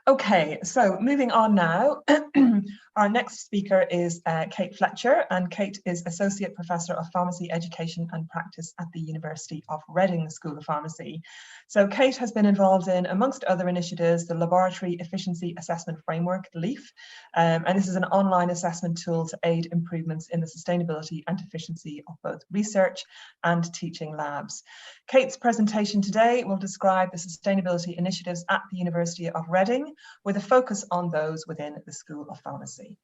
Okay, so moving on now, our next speaker is Kate Fletcher, and Kate is Associate Professor of Pharmacy Education and Practice at the University of Reading School of Pharmacy. So Kate has been involved in, amongst other initiatives, the Laboratory Efficiency Assessment Framework, LEAF, and this is an online assessment tool to aid improvements in the sustainability and efficiency of both research and teaching labs. Kate's presentation today will describe the sustainability initiatives at the University of Reading, with a focus on those within the School of Pharmacy.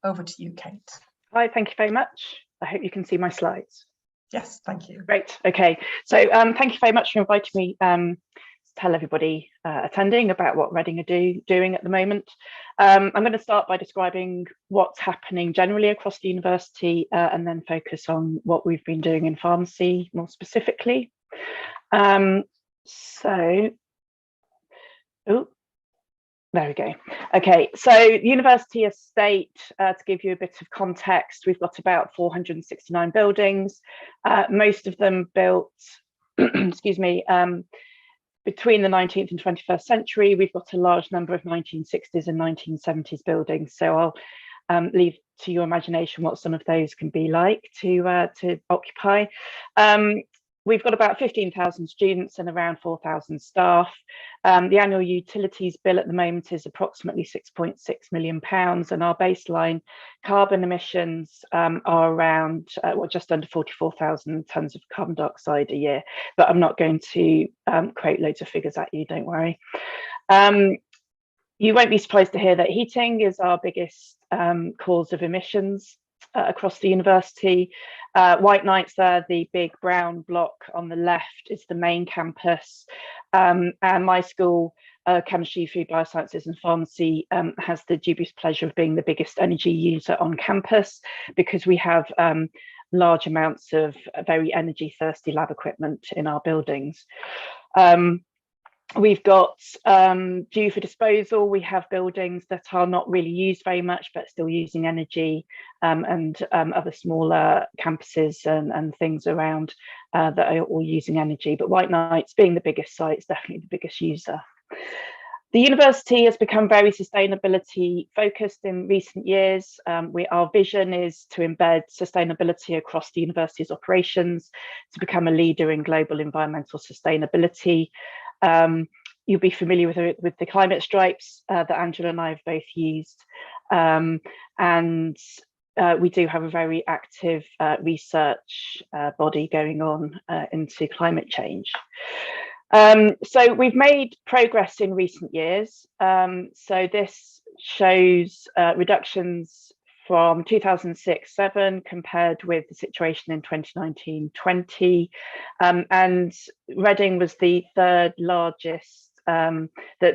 Over to you, Kate. Hi, thank you very much. I hope you can see my slides. Yes, thank you. Great, okay. So thank you very much for inviting me to tell everybody attending about what Reading are doing at the moment. I'm going to start by describing what's happening generally across the university and then focus on what we've been doing in pharmacy more specifically. There we go. Okay, so the university estate, to give you a bit of context, we've got about 469 buildings, most of them built, excuse me, between the 19th and 21st century. We've got a large number of 1960s and 1970s buildings, so I'll leave to your imagination what some of those can be like to occupy. We've got about 15,000 students and around 4,000 staff. The annual utilities bill at the moment is approximately £6.6 million, and our baseline carbon emissions are around just under 44,000 tonnes of carbon dioxide a year. But I'm not going to quote loads of figures at you, don't worry. You won't be surprised to hear that heating is our biggest cause of emissions across the university. White Knights there, the big brown block on the left, is the main campus, and my school, Chemistry, Food, Biosciences and Pharmacy, has the dubious pleasure of being the biggest energy user on campus, because we have large amounts of very energy thirsty lab equipment in our buildings. We've got due for disposal, we have buildings that are not really used very much but still using energy, and other smaller campuses and things around that are all using energy, but White Knights, being the biggest site, is definitely the biggest user. The university has become very sustainability focused in recent years. Our vision is to embed sustainability across the university's operations, to become a leader in global environmental sustainability. You'll be familiar with the climate stripes that Angela and I have both used, and we do have a very active research body going on into climate change. So we've made progress in recent years. So this shows reductions from 2006-07 compared with the situation in 2019-20, and Reading was the third largest, the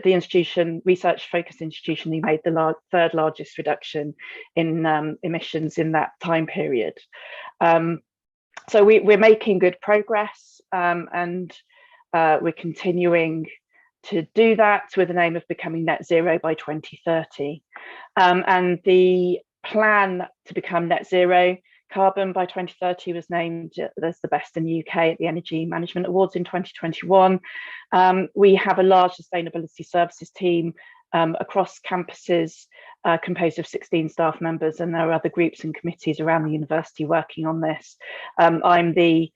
institution, research focused institution, who made the third largest reduction in emissions in that time period. So we're making good progress, and we're continuing to do that with the aim of becoming net zero by 2030. And the plan to become net zero carbon by 2030 was named as the best in the UK at the Energy Management Awards in 2021. We have a large sustainability services team across campuses, composed of 16 staff members, and there are other groups and committees around the university working on this. I'm the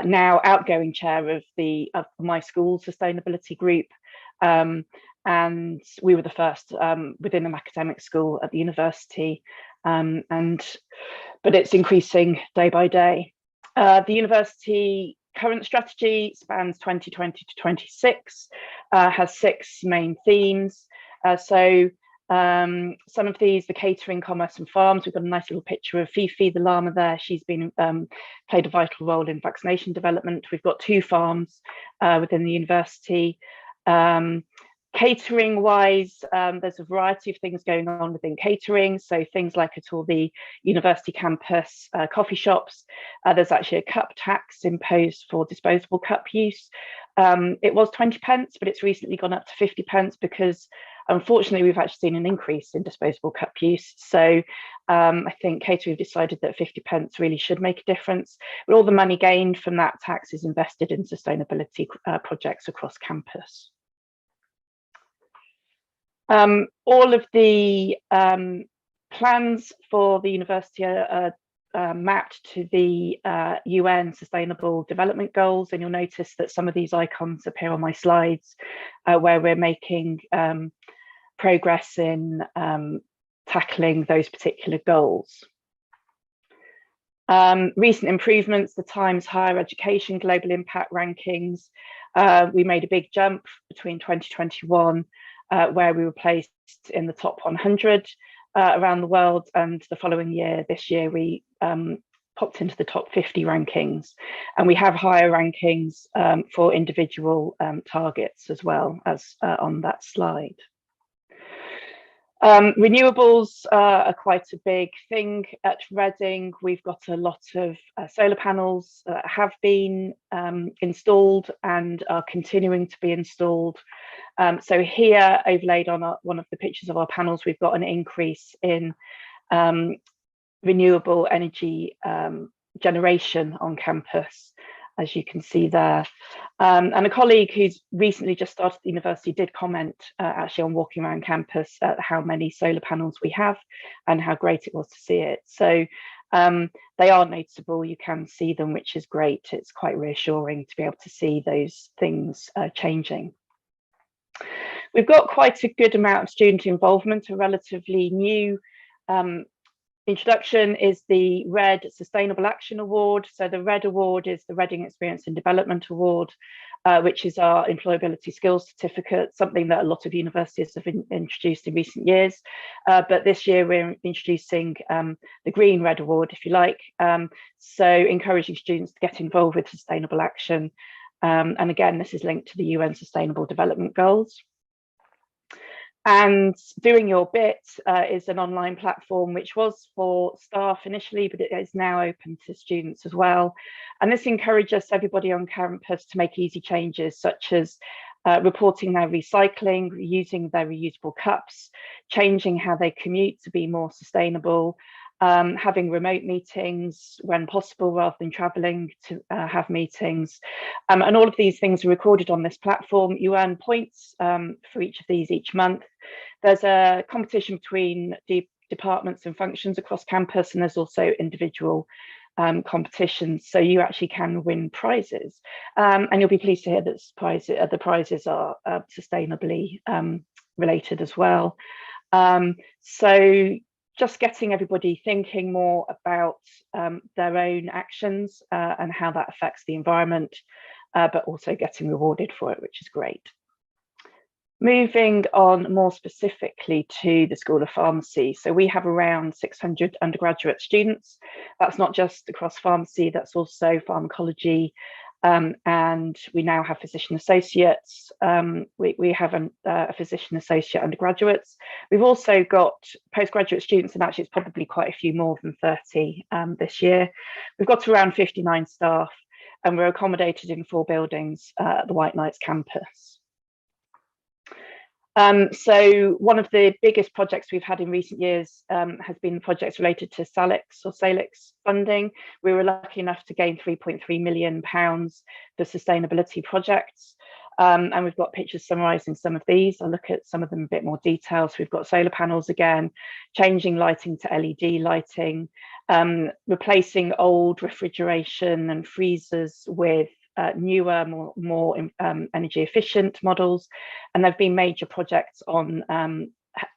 now outgoing chair of my school sustainability group, and we were the first within an academic school at the university, but it's increasing day by day. The university current strategy spans 2020 to 26, has 6 main themes. So some of these, the catering, commerce and farms, we've got a nice little picture of Fifi, the llama there. She's been played a vital role in vaccination development. We've got 2 farms within the university. Catering wise, there's a variety of things going on within catering. So things like at all the university campus coffee shops, there's actually a cup tax imposed for disposable cup use. It was 20 pence, but it's recently gone up to 50 pence because unfortunately we've actually seen an increase in disposable cup use. So I think catering have decided that 50 pence really should make a difference. But all the money gained from that tax is invested in sustainability projects across campus. All of the plans for the university are mapped to the UN Sustainable Development Goals, and you'll notice that some of these icons appear on my slides where we're making progress in tackling those particular goals. Recent improvements, the Times Higher Education Global Impact Rankings. We made a big jump between 2021, where we were placed in the top 100 around the world, and the following year, this year, we popped into the top 50 rankings, and we have higher rankings for individual targets as well as on that slide. Renewables are quite a big thing at Reading. We've got a lot of solar panels that have been installed and are continuing to be installed. So here, overlaid on one of the pictures of our panels, we've got an increase in renewable energy generation on campus, as you can see there. And a colleague who's recently just started at the university did comment actually on walking around campus at how many solar panels we have and how great it was to see it. So they are noticeable, you can see them, which is great. It's quite reassuring to be able to see those things changing. We've got quite a good amount of student involvement. A relatively new introduction is the RED Sustainable Action Award. So the RED Award is the Reading Experience and Development Award, which is our employability skills certificate, something that a lot of universities have introduced in recent years. But this year we're introducing the Green RED Award, if you like. So encouraging students to get involved with sustainable action. And again, this is linked to the UN Sustainable Development Goals. And Doing Your Bit is an online platform which was for staff initially, but it is now open to students as well. And this encourages everybody on campus to make easy changes, such as reporting their recycling, using their reusable cups, changing how they commute to be more sustainable, having remote meetings when possible rather than traveling to have meetings. And all of these things are recorded on this platform. You earn points for each of these each month. There's a competition between departments and functions across campus, and there's also individual competitions, so you actually can win prizes. And you'll be pleased to hear that the prizes are sustainably related as well. So just getting everybody thinking more about their own actions and how that affects the environment, but also getting rewarded for it, which is great. Moving on more specifically to the School of Pharmacy. So we have around 600 undergraduate students. That's not just across pharmacy, that's also pharmacology. And we now have physician associates. We have a physician associate undergraduates. We've also got postgraduate students, and actually it's probably quite a few more than 30 this year. We've got around 59 staff, and we're accommodated in 4 buildings at the White Knights campus. So one of the biggest projects we've had in recent years has been projects related to Salix or Salix funding. We were lucky enough to gain £3.3 million for sustainability projects. And we've got pictures summarising some of these. I'll look at some of them in a bit more detail. So we've got solar panels again, changing lighting to LED lighting, replacing old refrigeration and freezers with newer, more energy efficient models. And there have been major projects on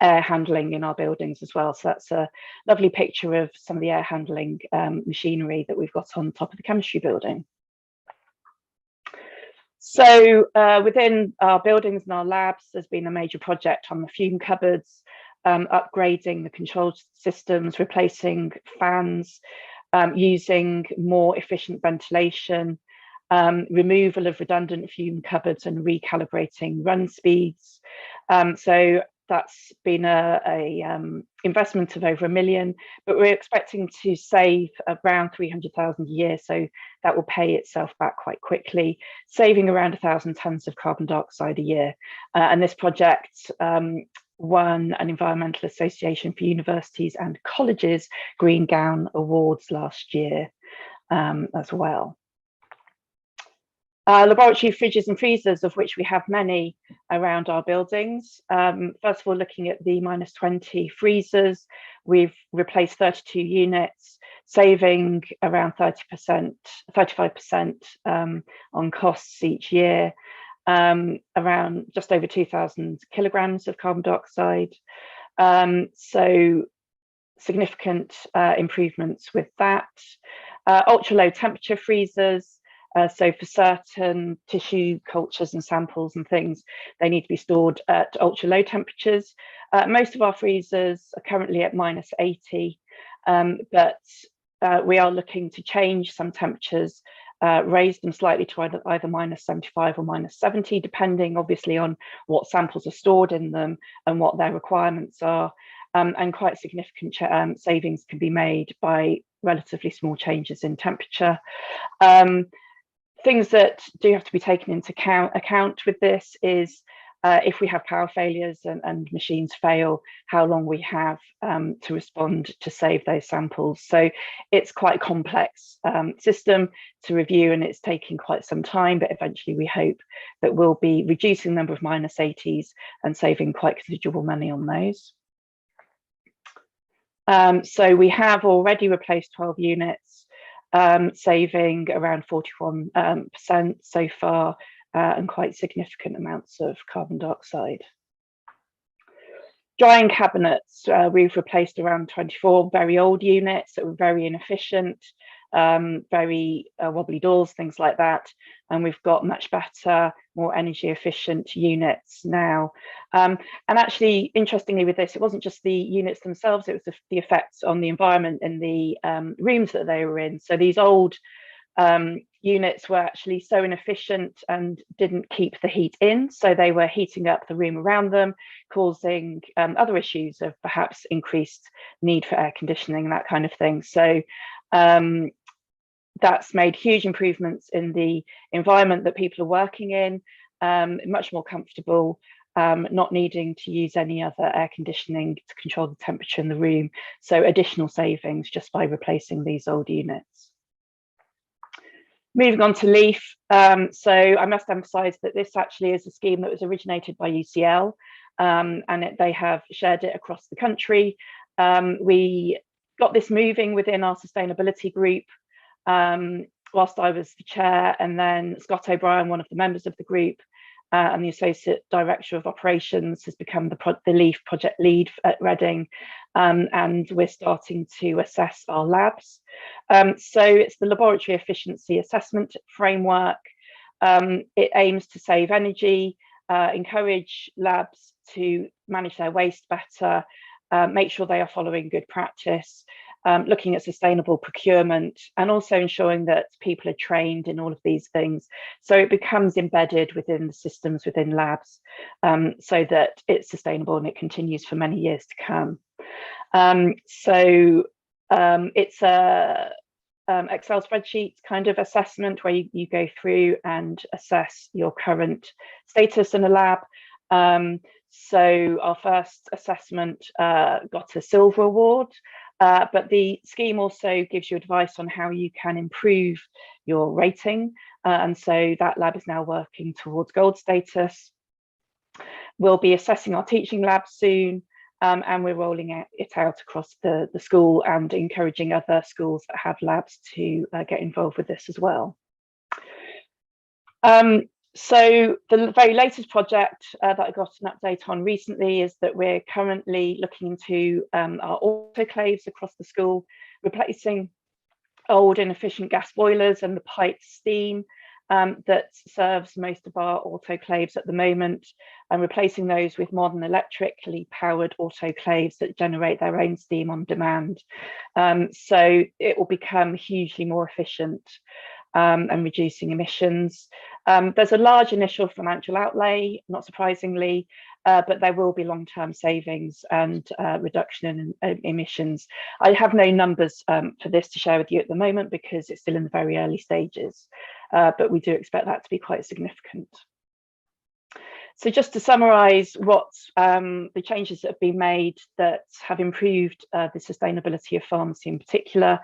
air handling in our buildings as well. So that's a lovely picture of some of the air handling machinery that we've got on top of the chemistry building. So within our buildings and our labs, there's been a major project on the fume cupboards, upgrading the control systems, replacing fans, using more efficient ventilation, removal of redundant fume cupboards and recalibrating run speeds. So that's been a investment of over £1 million, but we're expecting to save around 300,000 a year. So that will pay itself back quite quickly, saving around 1,000 tonnes of carbon dioxide a year. And this project won an Environmental Association for Universities and Colleges Green Gown Awards last year as well. Laboratory fridges and freezers, of which we have many around our buildings. First of all, looking at the -20 freezers, we've replaced 32 units, saving around 30%, 35% on costs each year, around just over 2,000 kilograms of carbon dioxide. So significant improvements with that. Ultra low temperature freezers. So for certain tissue cultures and samples and things, they need to be stored at ultra low temperatures. Most of our freezers are currently at -80, but we are looking to change some temperatures, raise them slightly to either -75 or -70, depending obviously on what samples are stored in them and what their requirements are. And quite significant savings can be made by relatively small changes in temperature. Things that do have to be taken into account with this is if we have power failures and machines fail, how long we have to respond to save those samples. So it's quite a complex system to review, and it's taking quite some time, but eventually we hope that we'll be reducing the number of -80s and saving quite considerable money on those. So we have already replaced 12 units, saving around 41% so far, and quite significant amounts of carbon dioxide. Drying cabinets, we've replaced around 24 very old units that were very inefficient, very wobbly doors, things like that. And we've got much better, more energy efficient units now. And actually, interestingly with this, it wasn't just the units themselves, it was the effects on the environment in the rooms that they were in. So these old units were actually so inefficient and didn't keep the heat in. So they were heating up the room around them, causing other issues of perhaps increased need for air conditioning and that kind of thing. So that's made huge improvements in the environment that people are working in, much more comfortable, not needing to use any other air conditioning to control the temperature in the room. So additional savings just by replacing these old units. Moving on to LEAF. So I must emphasize that this actually is a scheme that was originated by UCL, and they have shared it across the country. We got this moving within our sustainability group whilst I was the chair, and then Scott O'Brien, one of the members of the group, and the Associate Director of Operations, has become the LEAF project lead at Reading, and we're starting to assess our labs. So it's the Laboratory Efficiency Assessment Framework. It aims to save energy, encourage labs to manage their waste better, make sure they are following good practice, looking at sustainable procurement, and also ensuring that people are trained in all of these things. So it becomes embedded within the systems within labs, so that it's sustainable and it continues for many years to come. It's a Excel spreadsheet kind of assessment where you go through and assess your current status in a lab. So our first assessment got a silver award, but the scheme also gives you advice on how you can improve your rating. And so that lab is now working towards gold status. We'll be assessing our teaching labs soon, and we're rolling it out across the school and encouraging other schools that have labs to get involved with this as well. So the very latest project that I got an update on recently is that we're currently looking into our autoclaves across the school, replacing old inefficient gas boilers and the piped steam that serves most of our autoclaves at the moment, and replacing those with modern electrically powered autoclaves that generate their own steam on demand. So it will become hugely more efficient and reducing emissions. There's a large initial financial outlay, not surprisingly, but there will be long-term savings and reduction in emissions. I have no numbers for this to share with you at the moment because it's still in the very early stages, but we do expect that to be quite significant. So just to summarise what the changes that have been made that have improved the sustainability of pharmacy in particular,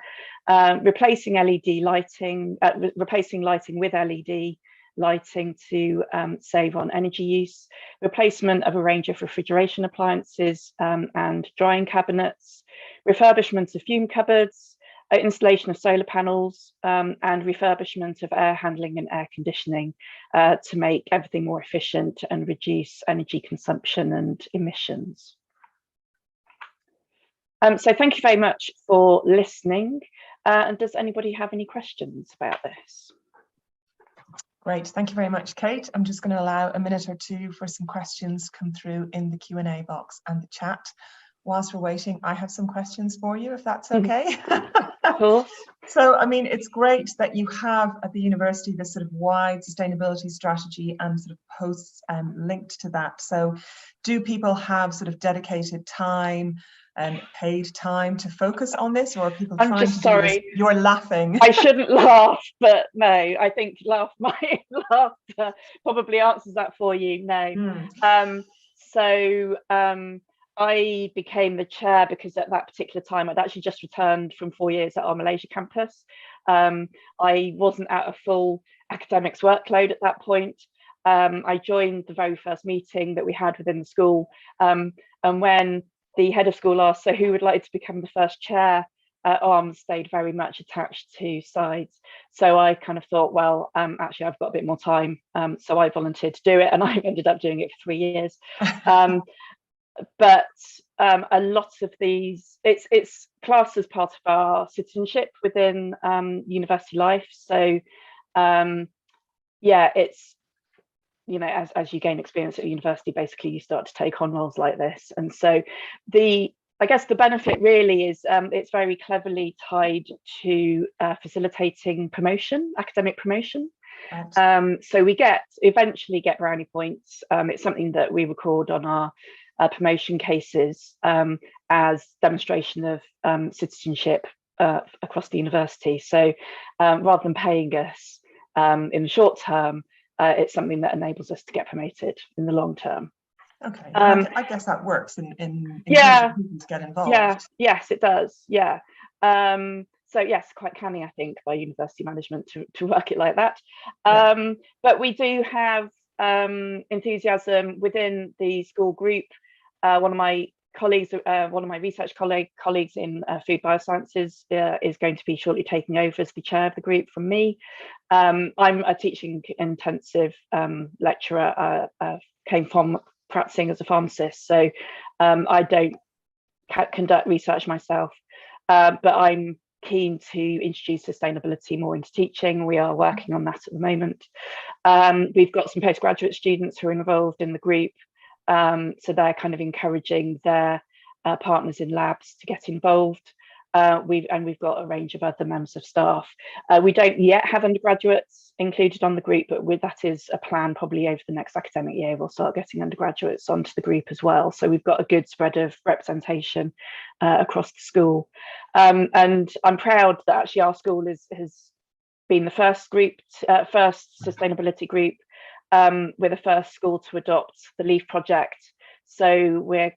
replacing LED lighting, replacing lighting with LED lighting to save on energy use, replacement of a range of refrigeration appliances and drying cabinets, refurbishment of fume cupboards, installation of solar panels, and refurbishment of air handling and air conditioning to make everything more efficient and reduce energy consumption and emissions. So thank you very much for listening. And does anybody have any questions about this? Great, thank you very much, Kate. I'm just going to allow a minute or two for some questions come through in the Q&A box and the chat. Whilst we're waiting, I have some questions for you, if that's okay. Of course. So, I mean, it's great that you have at the university this sort of wide sustainability strategy and sort of posts linked to that. So do people have sort of dedicated time and paid time to focus on this, or are people trying to do this? You're laughing. I shouldn't laugh, but no, I think my laughter probably answers that for you. No. I became the chair because at that particular time I'd actually just returned from 4 years at our Malaysia campus. I wasn't at a full academics workload at that point. I joined the very first meeting that we had within the school, and when the head of school asked, so who would like to become the first chair, arms stayed very much attached to sides. So I kind of thought, well, actually I've got a bit more time, so I volunteered to do it, and I ended up doing it for 3 years. But a lot of these, it's classed as part of our citizenship within university life. So yeah, it's, you know, as you gain experience at university, basically you start to take on roles like this. And so I guess the benefit really is it's very cleverly tied to facilitating promotion, academic promotion. Right. So we eventually get brownie points. It's something that we record on our promotion cases as demonstration of citizenship across the university. So rather than paying us in the short term, it's something that enables us to get promoted in the long term. Okay, I guess that works in yeah, people to get involved. Yeah, yes, it does. Yeah. So yes, quite canny, I think, by university management to work it like that. But we do have enthusiasm within the school group. One of my colleagues, one of my research colleagues in food biosciences is going to be shortly taking over as the chair of the group from me. I'm a teaching intensive lecturer, came from practicing as a pharmacist, so I don't conduct research myself, but I'm keen to introduce sustainability more into teaching. We are working on that at the moment. We've got some postgraduate students who are involved in the group, so they're kind of encouraging their partners in labs to get involved. We've got a range of other members of staff. We don't yet have undergraduates included on the group, but that is a plan. Probably over the next academic year, we'll start getting undergraduates onto the group as well. So we've got a good spread of representation across the school. And I'm proud that actually our school has been the first group, first sustainability group, we're the first school to adopt the LEAF project. So we're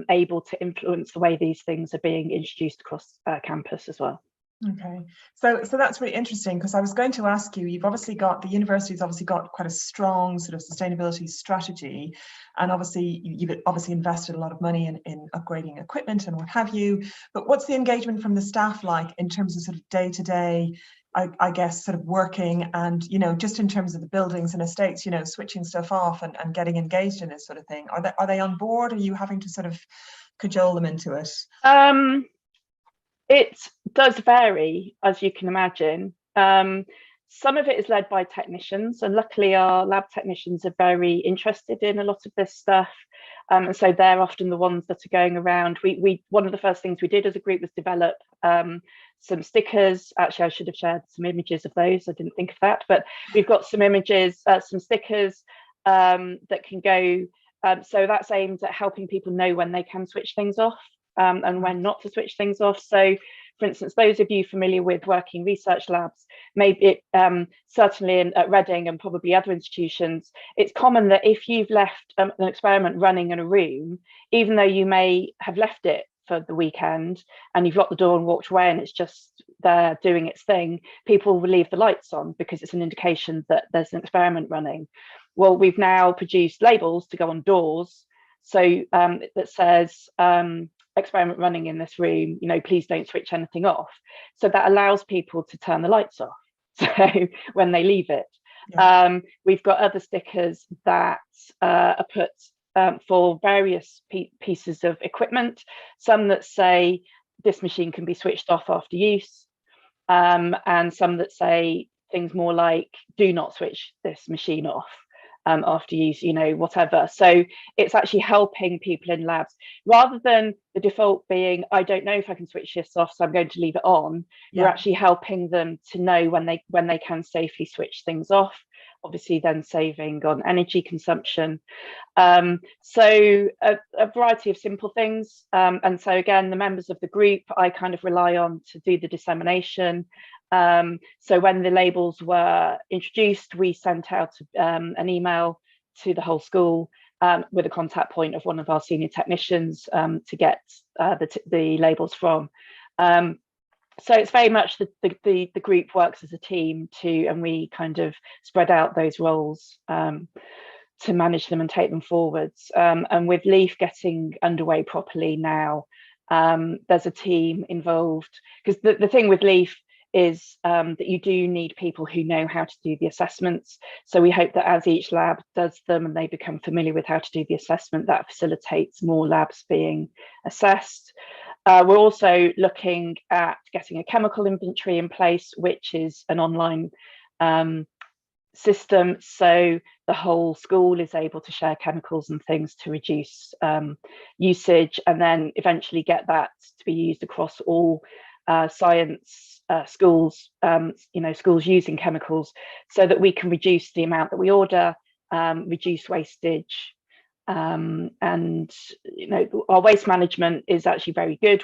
able to influence the way these things are being introduced across campus as well. Okay, so that's really interesting, because I was going to ask you, the university's obviously got quite a strong sort of sustainability strategy, and obviously you've invested a lot of money in upgrading equipment and what have you, but what's the engagement from the staff like in terms of sort of day-to-day, I guess, sort of working, and, you know, just in terms of the buildings and estates, you know, switching stuff off and getting engaged in this sort of thing? Are they on board? Are you having to sort of cajole them into it? It does vary, as you can imagine. Some of it is led by technicians, and luckily our lab technicians are very interested in a lot of this stuff. And so they're often the ones that are going around. One of the first things we did as a group was develop some stickers. Actually, I should have shared some images of those. I didn't think of that, but we've got some images, some stickers that can go. So that's aimed at helping people know when they can switch things off and when not to switch things off. So, for instance, those of you familiar with working research labs, maybe certainly at Reading and probably other institutions, it's common that if you've left an experiment running in a room, even though you may have left it for the weekend and you've locked the door and walked away and it's just there doing its thing, people will leave the lights on because it's an indication that there's an experiment running. Well, we've now produced labels to go on doors, so that says experiment running in this room, you know, please don't switch anything off. So that allows people to turn the lights off so when they leave it. Yeah. We've got other stickers that are put for various pieces of equipment, some that say this machine can be switched off after use, and some that say things more like do not switch this machine off after use, you know, whatever. So it's actually helping people in labs rather than the default being, I don't know if I can switch this off, so I'm going to leave it on. Yeah. We're actually helping them to know when they can safely switch things off, obviously then saving on energy consumption. So a variety of simple things. And so again, the members of the group I kind of rely on to do the dissemination. So when the labels were introduced, we sent out an email to the whole school with a contact point of one of our senior technicians to get the labels from. So it's very much the group works as a team too, and we kind of spread out those roles to manage them and take them forwards. And with LEAF getting underway properly now, there's a team involved, because the thing with LEAF is that you do need people who know how to do the assessments. So we hope that as each lab does them and they become familiar with how to do the assessment, that facilitates more labs being assessed. We're also looking at getting a chemical inventory in place, which is an online system. So the whole school is able to share chemicals and things to reduce usage, and then eventually get that to be used across all science schools, you know, schools using chemicals, so that we can reduce the amount that we order, reduce wastage. And you know, our waste management is actually very good.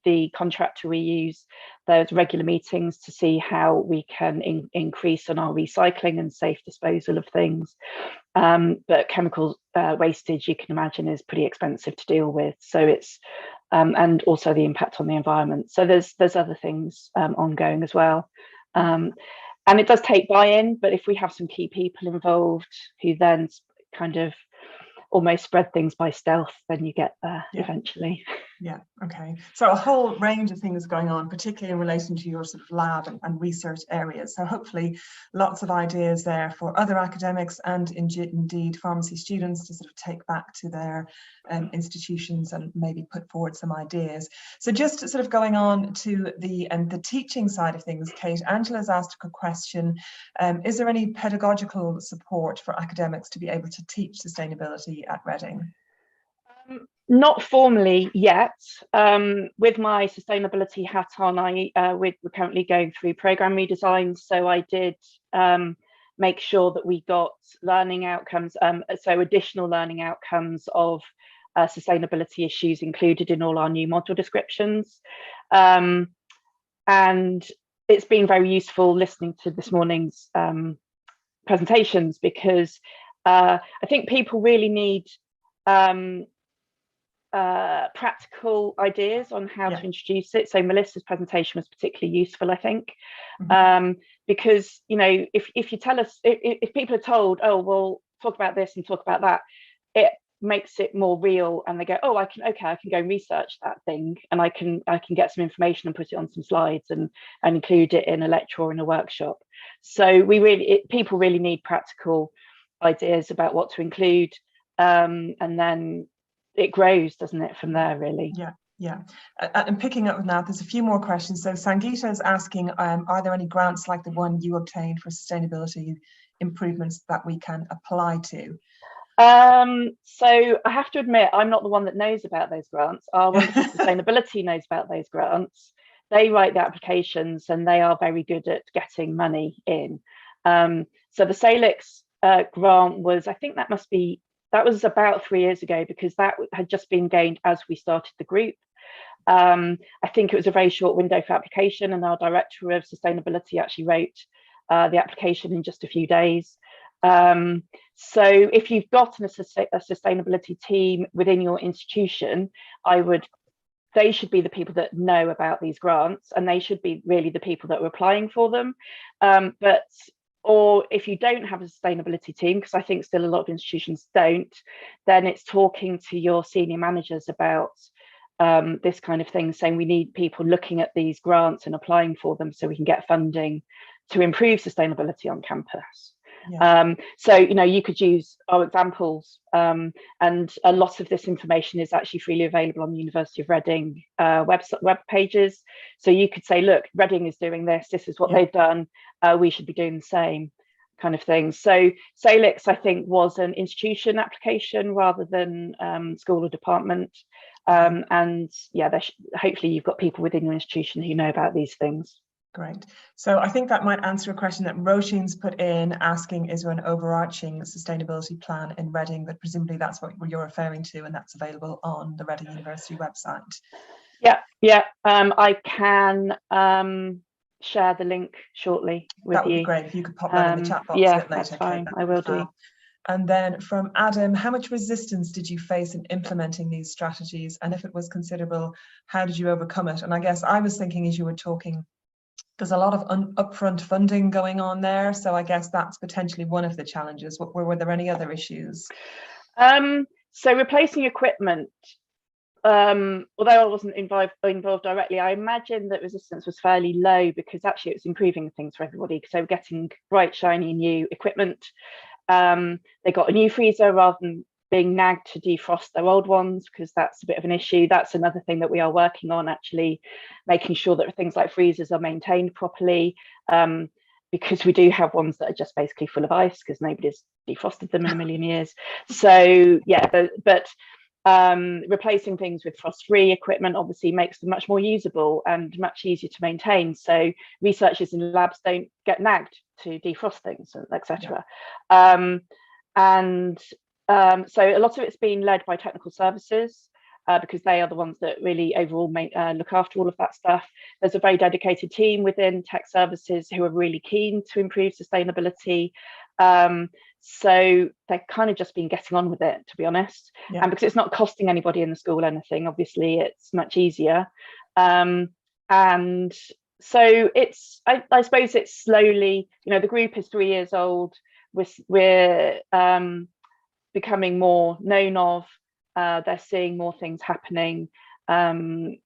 The contractor we use, there's regular meetings to see how we can increase on our recycling and safe disposal of things. But chemical wastage, you can imagine, is pretty expensive to deal with. So it's and also the impact on the environment. So there's other things ongoing as well. And it does take buy-in, but if we have some key people involved who then kind of almost spread things by stealth, then you get there eventually. Yeah, okay. So a whole range of things going on, particularly in relation to your sort of lab and research areas. So hopefully lots of ideas there for other academics and indeed pharmacy students to sort of take back to their institutions and maybe put forward some ideas. So just sort of going on to the teaching side of things, Kate, Angela's asked a question. Is there any pedagogical support for academics to be able to teach sustainability at Reading? Not formally yet. With my sustainability hat on, we're currently going through program redesign. So I did make sure that we got learning outcomes, so additional learning outcomes of sustainability issues included in all our new module descriptions. And it's been very useful listening to this morning's presentations, because I think people really need practical ideas on how to introduce it. So Melissa's presentation was particularly useful, I think, because, you know, if you tell us, if people are told, oh, well, talk about this and talk about that, it makes it more real, and they go, oh, I can go and research that thing, and I can get some information and put it on some slides and include it in a lecture or in a workshop. So people really need practical ideas about what to include, and then it grows, doesn't it, from there, really? Yeah. And picking up with that, there's a few more questions. So Sangeeta is asking, are there any grants like the one you obtained for sustainability improvements that we can apply to? So I have to admit, I'm not the one that knows about those grants. Our wonderful sustainability knows about those grants. They write the applications, and they are very good at getting money in. So the Salix grant was, I think that was about 3 years ago, because that had just been gained as we started the group. I think it was a very short window for application, and our director of sustainability actually wrote the application in just a few days. So if you've got a sustainability team within your institution, I would they should be the people that know about these grants, and they should be really the people that are applying for them. Or if you don't have a sustainability team, because I think still a lot of institutions don't, then it's talking to your senior managers about this kind of thing, saying we need people looking at these grants and applying for them so we can get funding to improve sustainability on campus. Yeah. So, you know, you could use our examples, and a lot of this information is actually freely available on the University of Reading web pages. So you could say, look, Reading is doing this, this is what they've done, we should be doing the same kind of thing. So Salix, I think, was an institution application rather than school or department. And yeah, hopefully you've got people within your institution who know about these things. Great. So I think that might answer a question that Roisin's put in, asking, is there an overarching sustainability plan in Reading? But presumably that's what you're referring to, and that's available on the Reading University website. Yeah. I can share the link shortly with you. That would be great if you could pop that in the chat box a bit later. That's fine. I will do. And then from Adam, how much resistance did you face in implementing these strategies? And if it was considerable, how did you overcome it? And I guess I was thinking, as you were talking, there's a lot of upfront funding going on there. So I guess that's potentially one of the challenges. Were there any other issues? So replacing equipment, although I wasn't involved directly, I imagine that resistance was fairly low because actually it was improving things for everybody, because they were getting bright, shiny new equipment. They got a new freezer rather than being nagged to defrost their old ones, because that's a bit of an issue. That's another thing that we are working on, actually making sure that things like freezers are maintained properly, because we do have ones that are just basically full of ice because nobody's defrosted them in a million years. So yeah, but replacing things with frost-free equipment obviously makes them much more usable and much easier to maintain. So researchers in labs don't get nagged to defrost things, etc. So a lot of it's been led by technical services, because they are the ones that really overall look after all of that stuff. There's a very dedicated team within tech services who are really keen to improve sustainability. So they've kind of just been getting on with it, to be honest. And because it's not costing anybody in the school anything, obviously it's much easier. And so it's, I suppose it's slowly, you know, the group is 3 years old. We're becoming more known of. They're seeing more things happening. You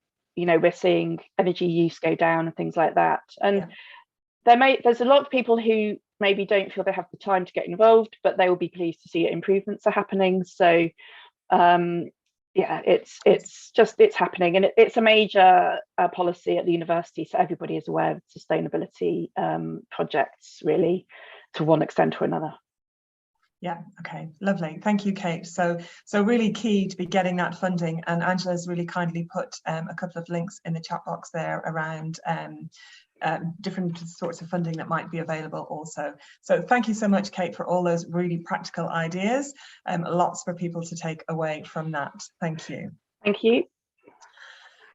know, we're seeing energy use go down and things like that. And there's a lot of people who maybe don't feel they have the time to get involved, but they will be pleased to see improvements are happening. So yeah, it's happening, and it's a major policy at the university, so everybody is aware of sustainability projects, really, to one extent or another. Yeah, okay, lovely. Thank you, Kate. So really key to be getting that funding, and Angela's really kindly put a couple of links in the chat box there around different sorts of funding that might be available also. So thank you so much, Kate, for all those really practical ideas. Lots for people to take away from that. Thank you. Thank you.